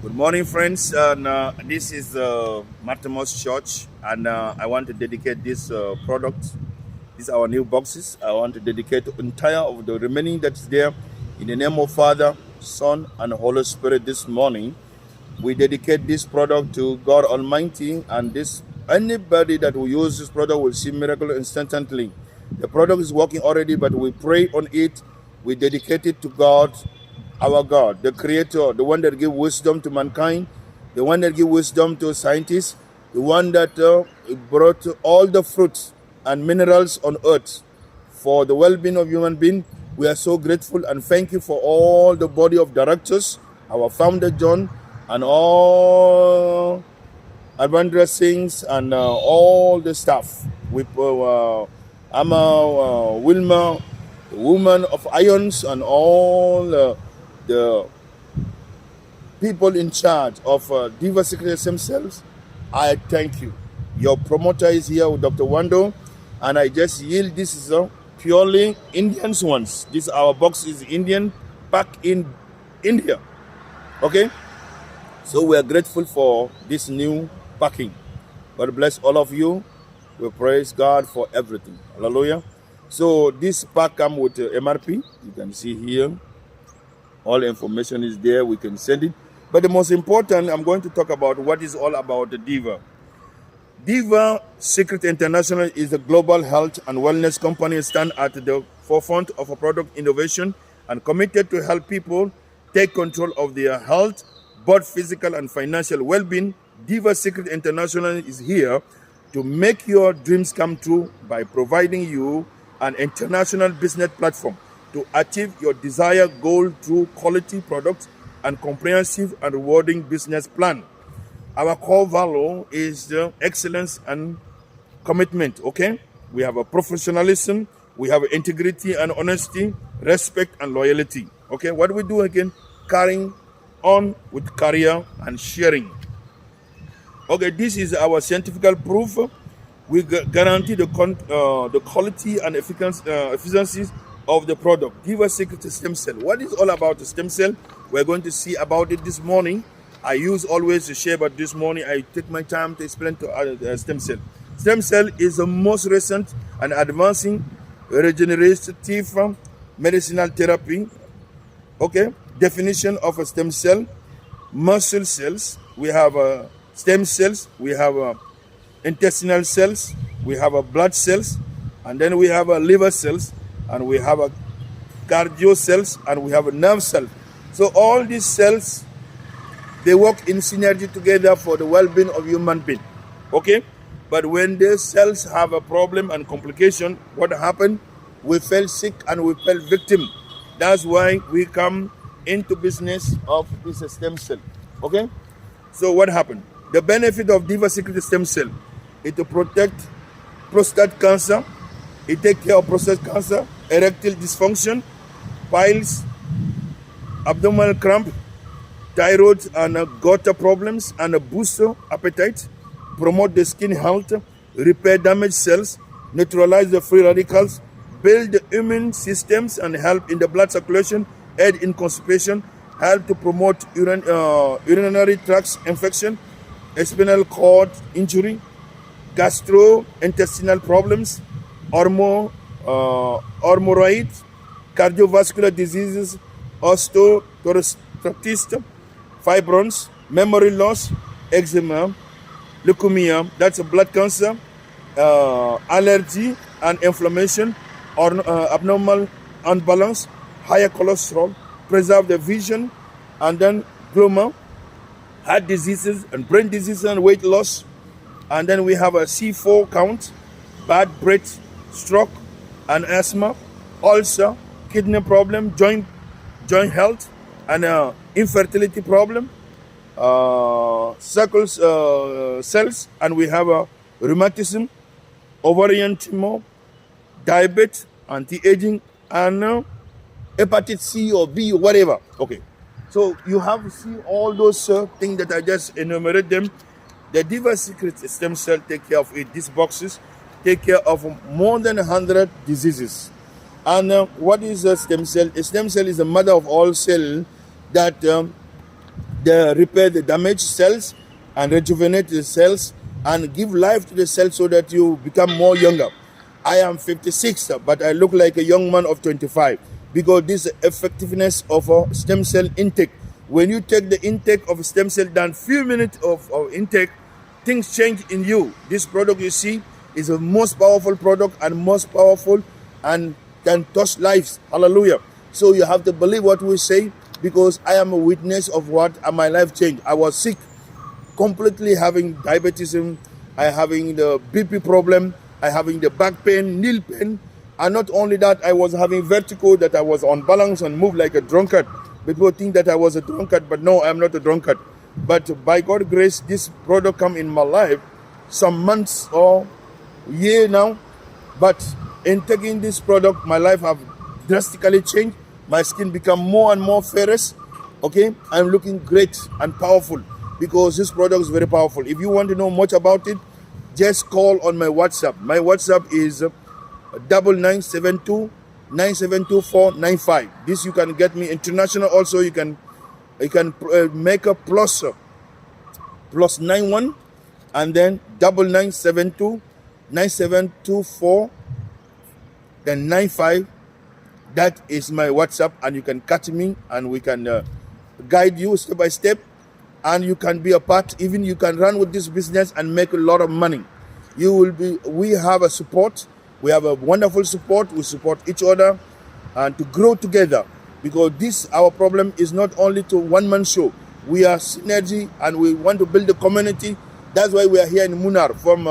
Good morning, friends. This is Martemos Church, and I want to dedicate this product. These are our new boxes. I want to dedicate the entire of the remaining that's there in the name of Father, Son, and Holy Spirit. This morning, we dedicate this product to God Almighty, and this anybody that will use this product will see miracle instantly. The product is working already, but we pray on it. We dedicate it to God, our God, the creator, the one that gives wisdom to mankind, the one that gives wisdom to scientists, the one that brought all the fruits and minerals on earth for the well-being of human being. We are so grateful and thank you for all the body of directors, our founder John, and all Advandra Sings and all the staff. With Amma, Wilma, the woman of Irons, and all the people in charge of Diva Secret themselves. I thank you. Your promoter is here with Dr. Wando, and I just yield. This is purely Indian ones. This our box is Indian, back in India. Okay, so we are grateful for this new packing. God bless all of you. We praise God for everything. Hallelujah. So this pack comes with MRP. You can see here. All information is there. We can send it. But the most important, I'm going to talk about what is all about the Diva. Diva Secret International is a global health and wellness company stand at the forefront of a product innovation and committed to help people take control of their health, both physical and financial well-being. Diva Secret International is here to make your dreams come true by providing you an international business platform to achieve your desired goal through quality products and comprehensive and rewarding business plan. Our core value is the excellence and commitment, okay? We have a professionalism, we have integrity and honesty, respect and loyalty, okay? What we do again, carrying on with career and sharing. Okay, this is our scientific proof. We guarantee the quality and efficiencies of the product. Diva Secret Stem Cell. What is all about the stem cell? We're going to see about it this morning. I use always to share, but this morning I take my time to explain to stem cell. Stem cell is the most recent and advancing regenerative medicinal therapy. Okay, definition of a stem cell: muscle cells. We have stem cells. We have intestinal cells. We have blood cells, and then we have liver cells, and we have cardio cells, and we have nerve cells. So all these cells, they work in synergy together for the well-being of human being. Okay, but when these cells have a problem and complication, what happened? We fell sick and we fell victim. That's why we come into business of this stem cell. Okay, so what happened? The benefit of Diva Secret Stem Cell is to protect prostate cancer. It takes care of prostate cancer, erectile dysfunction, piles, abdominal cramp, thyroid and gut problems, and boost appetite, promote the skin health, repair damaged cells, neutralize the free radicals, build the immune systems, and help in the blood circulation, aid in constipation, help to promote urinary tract infection, spinal cord injury, gastrointestinal problems, hemorrhoids, cardiovascular diseases, osteoarthritis, fibroids, memory loss, eczema, leukemia, that's a blood cancer, allergy and inflammation, or abnormal unbalance, higher cholesterol, preserve the vision, and then glaucoma, heart diseases and brain diseases and weight loss. And then we have a C4 count, bad breath, stroke and asthma, ulcer, kidney problem, joint health, and infertility problem, circle cells, and we have rheumatism, ovarian tumor, diabetes, anti-aging, and hepatitis C or B or whatever. Okay, so you have to see all those things that I just enumerate them. The Diva Secret Stem Cell take care of it. These boxes take care of more than 100 diseases. And what is a stem cell? A stem cell is the mother of all cells that They repair the damaged cells and rejuvenate the cells and give life to the cells so that you become more younger. I am 56, but I look like a young man of 25 because this effectiveness of a stem cell intake. When you take the intake of a stem cell, down few minutes of intake, things change in you. This product you see is the most powerful product and most powerful and can touch lives. Hallelujah. So you have to believe what we say because I am a witness of what my life changed. I was sick, completely having diabetes, I having the BP problem, I having the back pain, knee pain, and not only that, I was having vertigo, that I was unbalanced and moved like a drunkard. People think that I was a drunkard, but no, I'm not a drunkard. But by God's grace, this product come in my life some months or year now. But in taking this product, my life have drastically changed. My skin become more and more fairest. Okay, I'm looking great and powerful because this product is very powerful. If you want to know much about it, just call on my WhatsApp. My WhatsApp is 9972 972495. This you can get me international. Also, you can make a plus 91 and then 9972 9724 then 95. That is my WhatsApp, and you can catch me and we can guide you step by step, and you can be a part. Even you can run with this business and make a lot of money. We have a support. We have a wonderful support. We support each other and to grow together, because our problem is not only to one-man show. We are synergy and we want to build a community. That's why we are here in Munar from